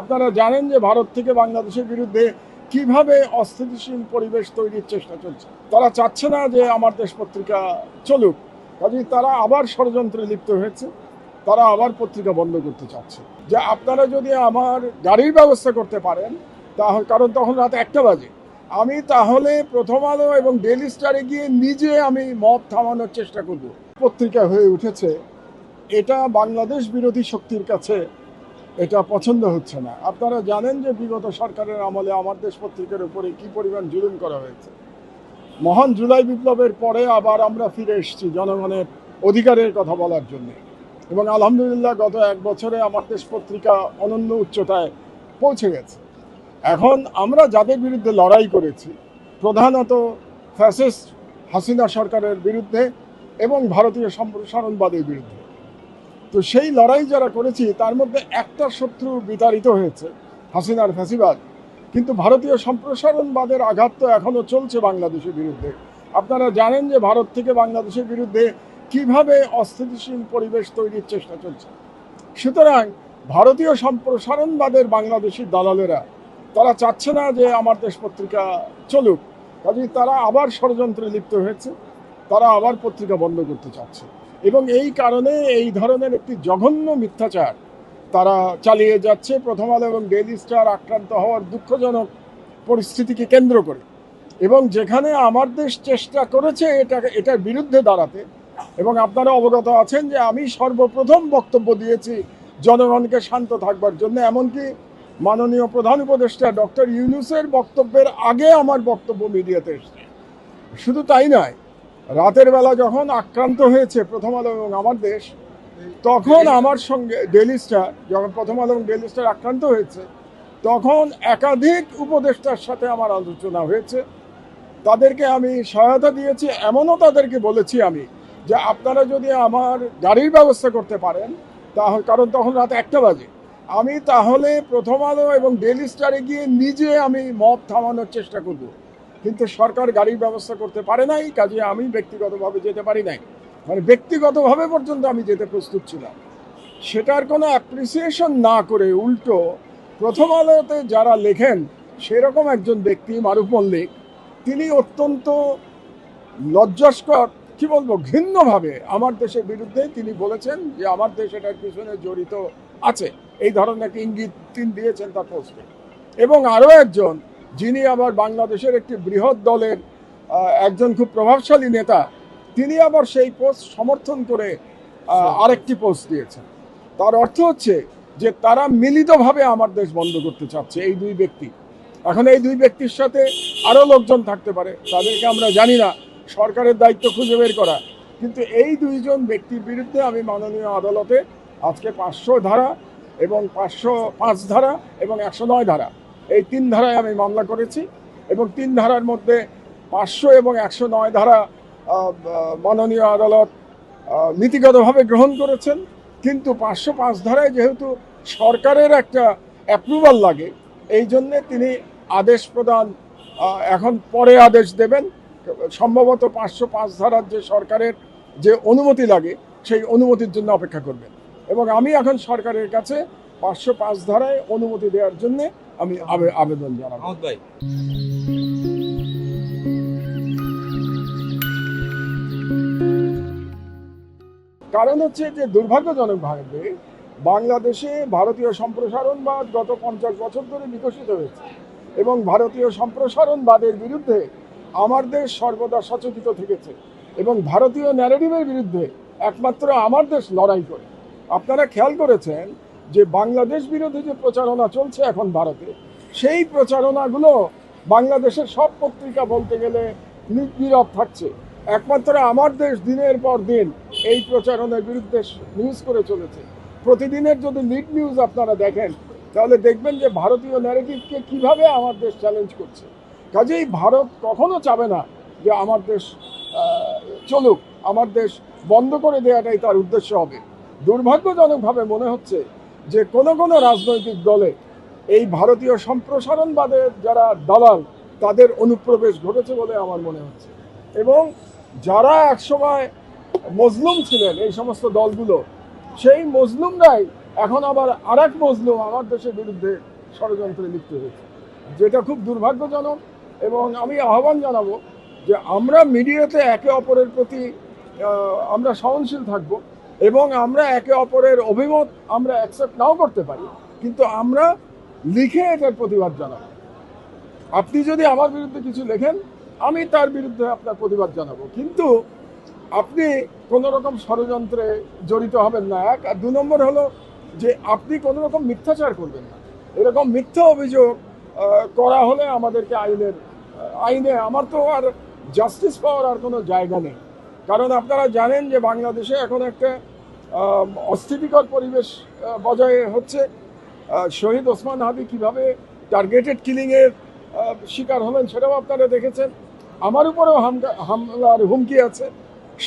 আপনারা জানেন যে ভারত থেকে বাংলাদেশের বিরুদ্ধে কিভাবে অস্থিতিশীল পরিবেশ তৈরির চেষ্টা চলছে। তারা চাচ্ছে না যে আমার দেশ পত্রিকা চলুক, কাজেই তারা আবার ষড়যন্ত্রে লিপ্ত হয়েছে, তারা আবার পত্রিকা বন্ধ করতে চাচ্ছে। যে আপনারা যদি আমার গাড়ির ব্যবস্থা করতে পারেন, তাহলে, কারণ তখন রাত 1টা বাজে, আমি তাহলে প্রথম আলো এবং ডেইলি স্টারে গিয়ে নিজে আমি মব থামানোর চেষ্টা করব। পত্রিকা হয়ে উঠেছে, এটা বাংলাদেশ বিরোধী শক্তির কাছে এটা পছন্দ হচ্ছে না। আপনারা জানেন যে বিগত সরকারের আমলে আমার দেশ পত্রিকার উপরে কি পরিমাণ জুলুম করা হয়েছে। মহান জুলাই বিপ্লবের পরে আবার আমরা ফিরে এসেছি জনগণের অধিকারের কথা বলার জন্য, এবং আলহামদুলিল্লাহ গত 1 বছরে আমার দেশ পত্রিকা অনন্য উচ্চতায় পৌঁছে গেছে। এখন আমরা যাদের বিরুদ্ধে লড়াই করেছি, প্রধানত ফ্যাসিস্ট হাসিনা সরকারের বিরুদ্ধে এবং ভারতীয় সম্প্রসারণবাদের বিরুদ্ধে, তো সেই লড়াই যারা করেছি তার মধ্যে একটা শত্রু বিতাড়িত হয়েছে, হাসিনার ফ্যাসিবাদ, কিন্তু ভারতীয় সম্প্রসারণবাদের আঘাত তো এখনও চলছে বাংলাদেশের বিরুদ্ধে। আপনারা জানেন যে ভারত থেকে বাংলাদেশের বিরুদ্ধে কিভাবে অস্থিতিশীল পরিবেশ তৈরির চেষ্টা চলছে। সুতরাং ভারতীয় সম্প্রসারণবাদের বাংলাদেশি দালালেরা তারা চাচ্ছে না যে আমার দেশ পত্রিকা চলুক, কাজেই তারা আবার ষড়যন্ত্রে লিপ্ত হয়েছে, তারা আবার পত্রিকা বন্ধ করতে চাচ্ছে, এবং এই কারণে এই ধরনের একটি জঘন্য মিথ্যাচার তারা চালিয়ে যাচ্ছে প্রথম আলো এবং ডেইলি স্টার আক্রান্ত হওয়ার দুঃখজনক পরিস্থিতিকে কেন্দ্র করে। এবং যেখানে আমার দেশ চেষ্টা করেছে এটার বিরুদ্ধে দাঁড়াতে, এবং আপনারা অবগত আছেন যে আমি সর্বপ্রথম বক্তব্য দিয়েছি জনগণকে শান্ত থাকবার জন্য, এমনকি মাননীয় প্রধান উপদেষ্টা ডক্টর ইউনূসের বক্তব্যের আগে আমার বক্তব্য মিডিয়াতে এসেছে। শুধু তাই নয়, রাতের বেলা যখন আক্রান্ত হয়েছে প্রথম আলো এবং আমার দেশ, তখন আমার সঙ্গে ডেইলি স্টার, যখন প্রথম আলো এবং ডেইলি স্টার আক্রান্ত হয়েছে, তখন একাধিক উপদেষ্টার সাথে আমার আলোচনা হয়েছে, তাদেরকে আমি সহায়তা দিয়েছি। এমনও তাদেরকে বলেছি আমি যে আপনারা যদি আমার গাড়ির ব্যবস্থা করতে পারেন, তাহলে, কারণ তখন রাত 1টা বাজে, আমি তাহলে প্রথম আলো এবং ডেইলি স্টারে গিয়ে নিজে আমি মব থামানোর চেষ্টা করব। কিন্তু সরকার গাড়ির ব্যবস্থা করতে পারে নাই, কাজে আমি ব্যক্তিগতভাবে যেতে পারি নাই, মানে ব্যক্তিগতভাবে পর্যন্ত আমি যেতে প্রস্তুত ছিলাম। সেটার কোনো অ্যাপ্রিসিয়েশন না করে উল্টো প্রথম আলোতে যারা লেখেন সেরকম একজন ব্যক্তি মারুফ মল্লিক, তিনি অত্যন্ত লজ্জাস্কর, কি বলবো, ঘৃণ্যভাবে আমার দেশের বিরুদ্ধে তিনি বলেছেন যে আমার দেশ এটার পিছনে জড়িত আছে, এই ধরনের একটা ইঙ্গিত তিনি দিয়েছেন তার পোস্টে। এবং আরও একজন, যিনি আবার বাংলাদেশের একটি বৃহৎ দলের একজন খুব প্রভাবশালী নেতা, তিনি আবার সেই পোস্ট সমর্থন করে আরেকটি পোস্ট দিয়েছেন। তার অর্থ হচ্ছে যে তারা মিলিতভাবে আমার দেশ বন্ধ করতে চাচ্ছে, এই দুই ব্যক্তি। এখন এই দুই ব্যক্তির সাথে আরও লোকজন থাকতে পারে, তাদেরকে আমরা জানি না, সরকারের দায়িত্ব খুঁজে বের করা। কিন্তু এই দুইজন ব্যক্তির বিরুদ্ধে আমি মাননীয় আদালতে আজকে 500 ধারা এবং 505 ধারা এবং 109 ধারা, এই 3 ধারায় আমি মামলা করেছি, এবং 3 ধারার মধ্যে 500 এবং 109 ধারা মাননীয় আদালত নীতিগতভাবে গ্রহণ করেছেন। কিন্তু 505 ধারায় যেহেতু সরকারের একটা অ্যাপ্রুভাল লাগে, এই জন্যে তিনি আদেশ প্রদান এখন পরে আদেশ দেবেন। সম্ভবত 505 ধারার যে সরকারের যে অনুমতি লাগে, সেই অনুমতির জন্য অপেক্ষা করবেন, এবং আমি এখন সরকারের কাছে 505 ধারায় অনুমতি দেওয়ার জন্য আমি আবেদন জানাবো। কারণ হচ্ছে যে দুর্ভাগ্যজনকভাবে বাংলাদেশে ভারতীয় সম্প্রসারণবাদ গত 50 বছর ধরে বিকশিত হয়েছে, এবং ভারতীয় সম্প্রসারণবাদের বিরুদ্ধে আমার দেশ সর্বদা সচেতন থেকেছে, এবং ভারতীয় ন্যারেটিভের বিরুদ্ধে একমাত্র আমার দেশ লড়াই করে। আপনারা খেয়াল করেছেন যে বাংলাদেশ বিরোধী যে প্রচারণা চলছে এখন ভারতে, সেই প্রচারণাগুলো বাংলাদেশের সব পত্রিকা বলতে গেলে নীরব থাকছে। একমাত্র আমার দেশ দিনের পর দিন এই প্রচারণার বিরুদ্ধে নিউজ করে চলেছে। প্রতিদিনের যদি লিড নিউজ আপনারা দেখেন, তাহলে দেখবেন যে ভারতীয় ন্যারেটিভকে কিভাবে আমার দেশ চ্যালেঞ্জ করছে। কাজেই ভারত কখনো চাবে না যে আমার দেশ চলুক, আমার দেশ বন্ধ করে দেওয়াটাই তার উদ্দেশ্য হবে। দুর্ভাগ্যজনকভাবে মনে হচ্ছে যে কোনো রাজনৈতিক দলে এই ভারতীয় সম্প্রসারণবাদের যারা দালাল, তাদের অনুপ্রবেশ ঘটেছে বলে আমার মনে হচ্ছে, এবং যারা একসময় মজলুম ছিলেন এই সমস্ত দলগুলো, সেই মজলুমরাই এখন আবার আরেক মজলুম আমার দেশের বিরুদ্ধে ষড়যন্ত্রে লিপ্ত হয়েছে, যেটা খুব দুর্ভাগ্যজনক। এবং আমি আহ্বান জানাবো যে আমরা মিডিয়াতে একে অপরের প্রতি আমরা সহনশীল থাকব, এবং আমরা একে অপরের অভিমত আমরা অ্যাকসেপ্ট নাও করতে পারি, কিন্তু আমরা লিখে এটার প্রতিবাদ জানাবো। আপনি যদি আমার বিরুদ্ধে কিছু লেখেন, আমি তার বিরুদ্ধে আপনার প্রতিবাদ জানাবো, কিন্তু আপনি কোনো রকম ষড়যন্ত্রে জড়িত হবেন না, এক। আর 2 নম্বর হলো যে আপনি কোনো রকম মিথ্যাচার করবেন না। এরকম মিথ্যা অভিযোগ করা হলে আমাদেরকে আইনে আমার তো আর জাস্টিস পাওয়ার আর কোনো জায়গা নেই। কারণ আপনারা জানেন যে বাংলাদেশে এখন একটা অস্থিতিকর পরিবেশ বজায় হচ্ছে। শহীদ ওসমান হাদি কীভাবে টার্গেটেড কিলিংয়ের শিকার হলেন সেটাও আপনারা দেখেছেন। আমার উপরেও হামলার হুমকি আছে।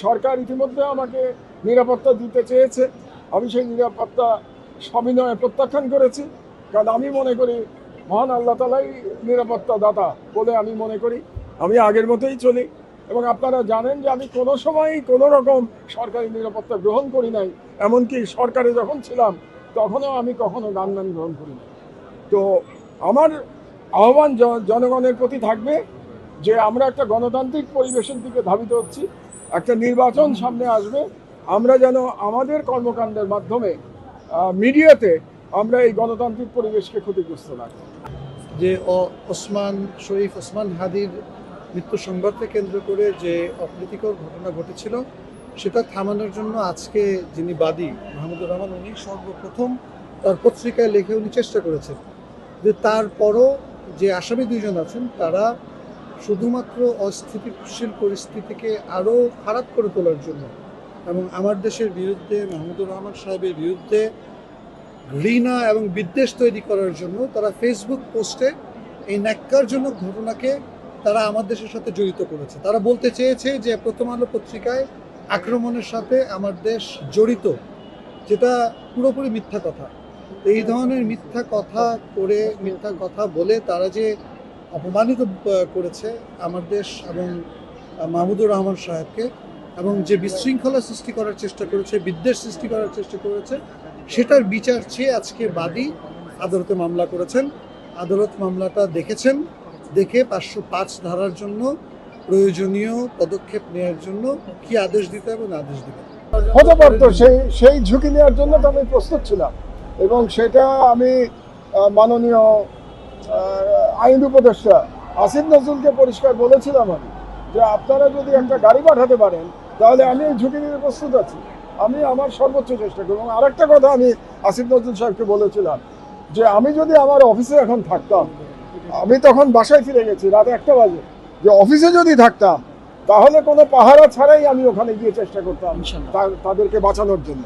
সরকার ইতিমধ্যে আমাকে নিরাপত্তা দিতে চেয়েছে, আমি সেই নিরাপত্তা সবিনয়ে প্রত্যাখ্যান করেছি, কারণ আমি মনে করি মহান আল্লাহ তাআলাই নিরাপত্তা দাতা বলে আমি মনে করি। আমি আগের মতোই চলি, এবং আপনারা জানেন যে আমি কোনো সময়ই কোনো রকম সরকারি নিরাপত্তা গ্রহণ করি নাই। এমনকি সরকারে যখন ছিলাম তখনও আমি কখনো গানম্যান গ্রহণ করি নাই। তো আমার আহ্বান জনগণের প্রতি থাকবে যে আমরা একটা গণতান্ত্রিক পরিবেশের দিকে ধাবিত হচ্ছি, একটা নির্বাচন সামনে আসবে, আমরা যেন আমাদের কর্মকাণ্ডের মাধ্যমে মিডিয়াতে আমরা এই গণতান্ত্রিক পরিবেশকে ক্ষতিগ্রস্ত না করি। যে শরীফ ওসমান হাদির মৃত্যু সংবাদকে কেন্দ্র করে যে অপ্রীতিকর ঘটনা ঘটেছিল সেটা থামানোর জন্য আজকে যিনি বাদী মাহমুদুর রহমান, উনি সর্বপ্রথম তার পত্রিকায় লিখে উনি চেষ্টা করেছেন যে তারপরও যে আসামি 2 জন আছেন তারা শুধুমাত্র অস্থিতিশীল পরিস্থিতিকে আরও খারাপ করে তোলার জন্য এবং আমার দেশের বিরুদ্ধে মাহমুদুর রহমান সাহেবের বিরুদ্ধে ঘৃণা এবং বিদ্বেষ তৈরি করার জন্য তারা ফেসবুক পোস্টে এই ন্যাক্কারজনক ঘটনাকে তারা আমার দেশের সাথে জড়িত করেছে। তারা বলতে চেয়েছে যে প্রথম আলো পত্রিকায় আক্রমণের সাথে আমার দেশ জড়িত, যেটা পুরোপুরি মিথ্যা কথা। এই ধরনের মিথ্যা কথা করে, মিথ্যা কথা বলে তারা যে অপমানিত করেছে আমার দেশ এবং মাহমুদুর রহমান সাহেবকে, এবং যে বিশৃঙ্খলা সৃষ্টি করার চেষ্টা করেছে, বিদ্বেষ সৃষ্টি করার চেষ্টা করেছে, সেটার বিচার চেয়ে আজকে বাদী আদালতে মামলা করেছেন। আদালত মামলাটা দেখেছেন, দেখে 505 ধারার জন্য প্রয়োজনীয় পদক্ষেপ নেওয়ার জন্য কি আদেশ দিতে হবে না আদেশ দিতে হতে পারতো, সেই ঝুঁকি নেওয়ার জন্য তো আমি প্রস্তুত ছিলাম, এবং সেটা আমি মাননীয় আইন উপদেষ্টা আসিফ নজরুলকে পরিষ্কার বলেছিলাম আমি, যে আপনারা যদি একটা গাড়ি পাঠাতে পারেন তাহলে আমি এই ঝুঁকি নিতে প্রস্তুত আছি, আমি আমার সর্বোচ্চ চেষ্টা করব। এবং আরেকটা কথা আমি আসিফ নজরুল সাহেবকে বলেছিলাম যে আমি যদি আমার অফিসে এখন থাকতাম, আমি তখন বাসায় ফিরে গেছি রাত 1টা বাজে, যে অফিসে যদি থাকতাম তাহলে কোনো পাহারা ছাড়াই আমি ওখানে গিয়ে চেষ্টা করতাম তাদেরকে বাঁচানোর জন্য।